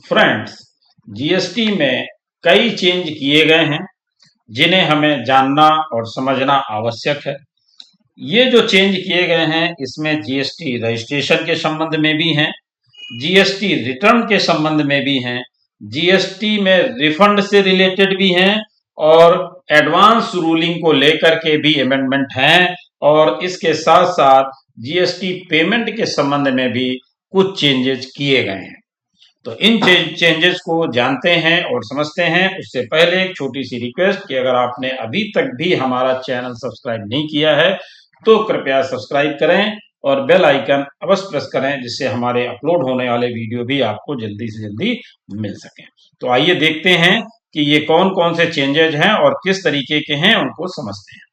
Friends, GST में कई change किए गए हैं जिन्हें हमें जानना और समझना आवश्यक है। ये जो चेंज किए गए हैं इसमें जीएसटी रजिस्ट्रेशन के संबंध में भी हैं, जीएसटी रिटर्न के संबंध में भी हैं, जीएसटी में रिफंड से रिलेटेड भी हैं और एडवांस रूलिंग को लेकर के भी अमेंडमेंट हैं और इसके साथ साथ जीएसटी पेमेंट के संबंध में भी कुछ चेंजेस किए गए हैं। तो इन चेंजेस को जानते हैं और समझते हैं उससे पहले एक छोटी सी रिक्वेस्ट कि अगर आपने अभी तक भी हमारा चैनल सब्सक्राइब नहीं किया है तो कृपया सब्सक्राइब करें और बेल आइकन अवश्य प्रेस करें जिससे हमारे अपलोड होने वाले वीडियो भी आपको जल्दी से जल्दी मिल सके। तो आइए देखते हैं कि ये कौन कौन से चेंजेज हैं और किस तरीके के हैं उनको समझते हैं।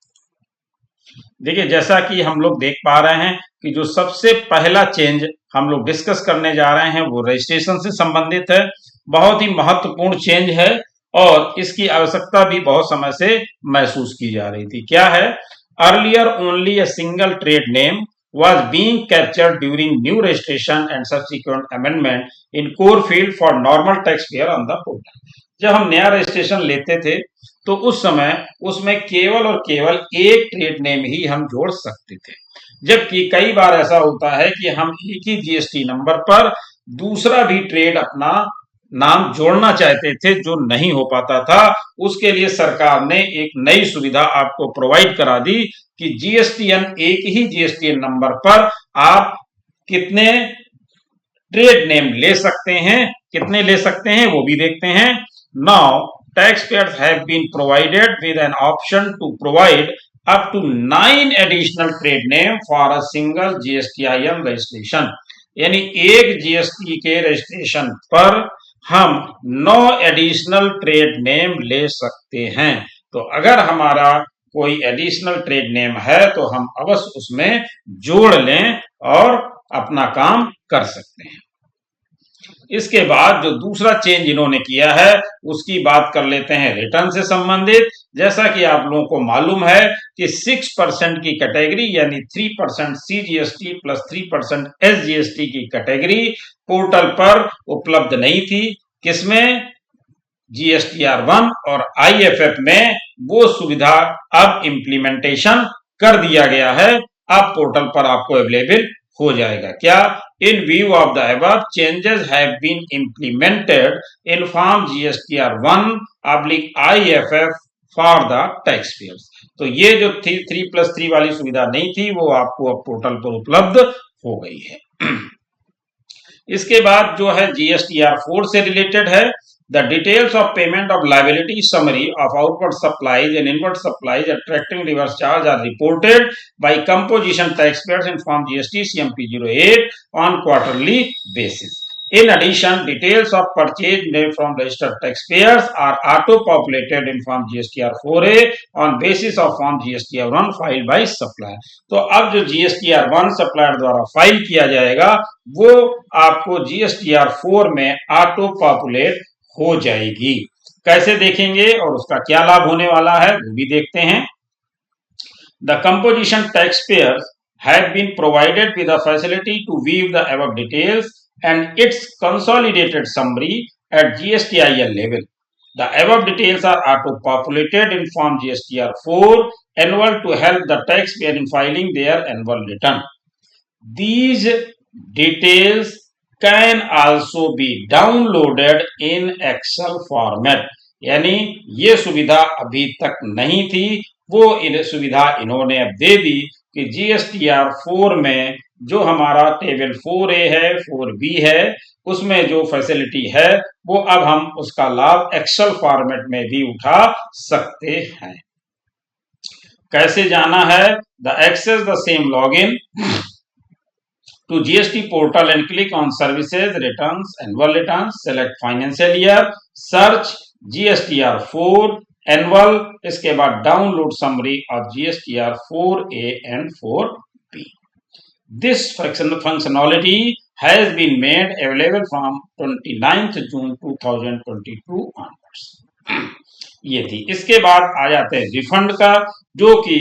देखिए, जैसा कि हम लोग देख पा रहे हैं कि जो सबसे पहला चेंज हम लोग डिस्कस करने जा रहे हैं वो रजिस्ट्रेशन से संबंधित है। बहुत ही महत्वपूर्ण चेंज है और इसकी आवश्यकता भी बहुत समय से महसूस की जा रही थी। क्या है? Earlier only a single trade name was being captured during new registration and subsequent amendment in core field for normal taxpayer on the portal. जब हम नया रजिस्ट्रेशन लेते थे तो उस समय उसमें केवल और केवल एक ट्रेड नेम ही हम जोड़ सकते थे, जबकि कई बार ऐसा होता है कि हम एक ही जीएसटी नंबर पर दूसरा भी ट्रेड अपना नाम जोड़ना चाहते थे जो नहीं हो पाता था। उसके लिए सरकार ने एक नई सुविधा आपको प्रोवाइड करा दी कि जीएसटीएन एक ही जीएसटीएन नंबर पर आप कितने ट्रेड नेम ले सकते हैं, कितने ले सकते हैं वो भी देखते हैं। Now taxpayers have been provided with an option to provide up to 9 additional trade name for a single GSTIN registration। यानी एक जीएसटी के रजिस्ट्रेशन पर हम 9 एडिशनल ट्रेड नेम ले सकते हैं। तो अगर हमारा कोई एडिशनल ट्रेड नेम है तो हम अवश्य उसमें जोड़ लें और अपना काम कर सकते हैं। इसके बाद जो दूसरा चेंज इन्होंने किया है उसकी बात कर लेते हैं रिटर्न से संबंधित। जैसा कि आप लोगों को मालूम है कि 6% की कैटेगरी यानी 3% सीजीएसटी प्लस 3% एसजीएसटी की कैटेगरी पोर्टल पर उपलब्ध नहीं थी। किसमें? जीएसटीआर1 और आईएफएफ में वो सुविधा अब इम्प्लीमेंटेशन कर दिया गया है, अब पोर्टल पर आपको अवेलेबल हो जाएगा। क्या? In view of the above, changes have been implemented in Form GSTR1 / IFF for the taxpayers। तो ये जो 3+3 वाली सुविधा नहीं थी वो आपको अब पोर्टल पर उपलब्ध हो गई है। इसके बाद जो है GSTR4 से रिलेटेड है। The details of payment of liability summary of outward supplies and inward supplies attracting reverse charge are reported by composition taxpayers in Form GST CMP08 on quarterly basis. In addition, details of purchase made from registered taxpayers are auto-populated in Form GSTR4A on basis of Form GSTR1 filed by supplier। तो अब जो GSTR1 supplier द्वारा file किया जाएगा वो आपको GSTR4 में auto populate हो जाएगी। कैसे देखेंगे और उसका क्या लाभ होने वाला है वो भी देखते हैं। The composition taxpayers have been provided with a facility to view the above details and its consolidated summary at GSTIN level. The above details are auto-populated in Form GSTR4 annual to help the taxpayer in filing their annual return. These details can also be downloaded in Excel format। यानी ये सुविधा अभी तक नहीं थी, वो सुविधा इन्होंने अब दे दी कि GSTR4 में जो हमारा टेबल 4A है 4B है उसमें जो फैसिलिटी है वो अब हम उसका लाभ एक्सेल फॉर्मेट में भी उठा सकते हैं। कैसे जाना है? The access the same login to GST portal and click on services, returns, annual returns, select financial year, search GSTR4 annual, इसके बाद download summary of GSTR4A and 4B। This functionality has been made available from 29th June 2022 onwards। ये थी। इसके बाद आ जाते हैं refund का, जो कि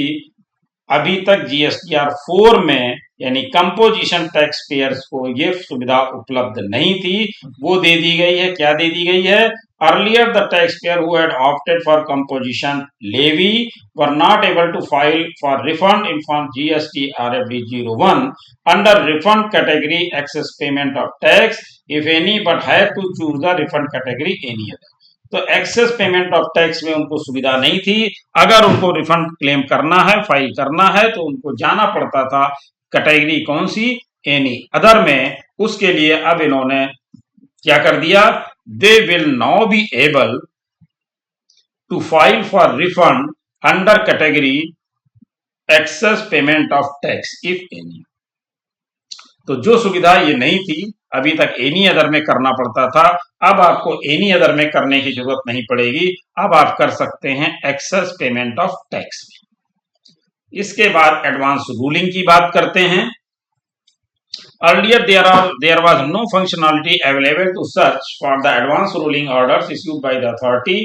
अभी तक जीएसटीआर 4 में यानी कंपोजिशन टैक्स पेयर्स को ये सुविधा उपलब्ध नहीं थी, वो दे दी गई है। क्या दे दी गई है? Earlier the tax payer who had opted for composition levy were not able to file for refund in form GST RFD 01 under refund category excess payment of tax if any but had to choose the refund category any other. तो excess payment of tax में उनको सुविधा नहीं थी। अगर उनको refund claim करना है, फाइल करना है, तो उनको जाना पड़ता था कैटेगरी कौन सी? एनी अदर में। उसके लिए अब इन्होंने क्या कर दिया? They will now be able to file for refund under category excess payment of tax if any. तो जो सुविधा ये नहीं थी, अभी तक एनी अदर में करना पड़ता था, अब आपको एनी अदर में करने की जरूरत नहीं पड़ेगी। अब आप कर सकते हैं एक्सेस पेमेंट ऑफ टैक्स में। इसके बाद एडवांस रूलिंग की बात करते हैं। Earlier, there was no functionality available to search for the advance ruling orders issued by the authority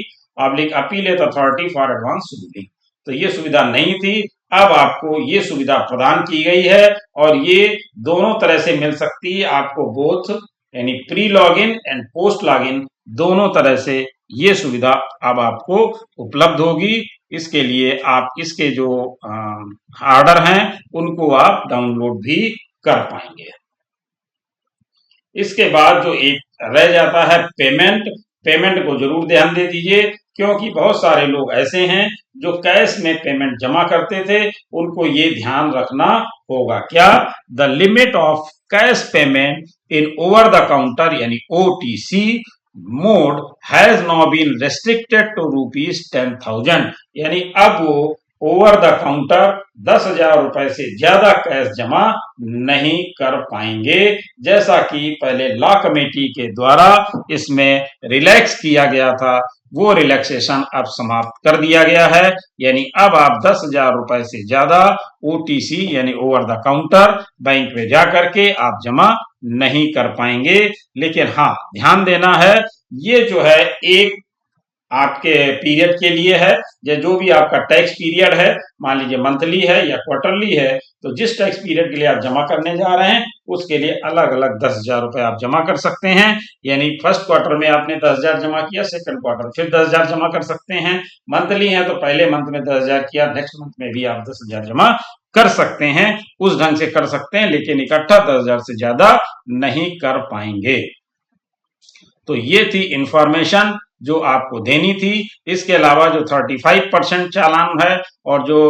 appellate authority for advance ruling। तो ये सुविधा नहीं थी। अब आपको ये सुविधा प्रदान की गई है और ये दोनों तरह से मिल सकती है आपको, बोथ यानी pre login and post login दोनों तरह से ये सुविधा अब आपको उपलब्ध होगी। इसके लिए आप इसके जो ऑर्डर हैं उनको आप डाउनलोड भी कर पाएंगे। इसके बाद जो एक रह जाता है पेमेंट को जरूर ध्यान दे दीजिए, क्योंकि बहुत सारे लोग ऐसे हैं जो कैश में पेमेंट जमा करते थे, उनको ये ध्यान रखना होगा। क्या? The limit of cash payment in over the counter यानी OTC mode has now been restricted to ₹10,000। यानी अब वो ओवर द काउंटर 10,000 रुपए से ज्यादा कैश जमा नहीं कर पाएंगे, जैसा कि पहले लॉ कमेटी के द्वारा इसमें रिलैक्स किया गया था। वो रिलैक्सेशन अब समाप्त कर दिया गया है। यानी अब आप 10,000 रुपए से ज्यादा OTC यानी ओवर द काउंटर बैंक में जा करके आप जमा नहीं कर पाएंगे। लेकिन हाँ, ध्यान देना है, ये जो है एक आपके पीरियड के लिए है। जो भी आपका टैक्स पीरियड है, मान लीजिए मंथली है या क्वार्टरली है, तो जिस टैक्स पीरियड के लिए आप जमा करने जा रहे हैं उसके लिए अलग अलग 10,000 रुपए आप जमा कर सकते हैं। यानी फर्स्ट क्वार्टर में आपने 10,000 जमा किया, सेकंड क्वार्टर फिर 10,000 जमा कर सकते हैं। मंथली है तो पहले मंथ में 10,000 किया, नेक्स्ट मंथ में भी आप 10,000 जमा कर सकते हैं। उस ढंग से कर सकते हैं, लेकिन इकट्ठा 10,000 से ज्यादा नहीं कर पाएंगे। तो ये थी इंफॉर्मेशन जो आपको देनी थी। इसके अलावा जो 35% चालान है और जो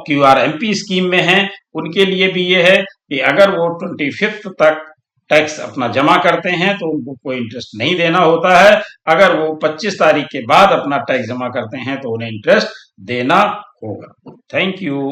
QRMP स्कीम में है, उनके लिए भी ये है कि अगर वो 25 तक टैक्स अपना जमा करते हैं तो उनको कोई इंटरेस्ट नहीं देना होता है। अगर वो 25 तारीख के बाद अपना टैक्स जमा करते हैं तो उन्हें इंटरेस्ट देना होगा। Thank you.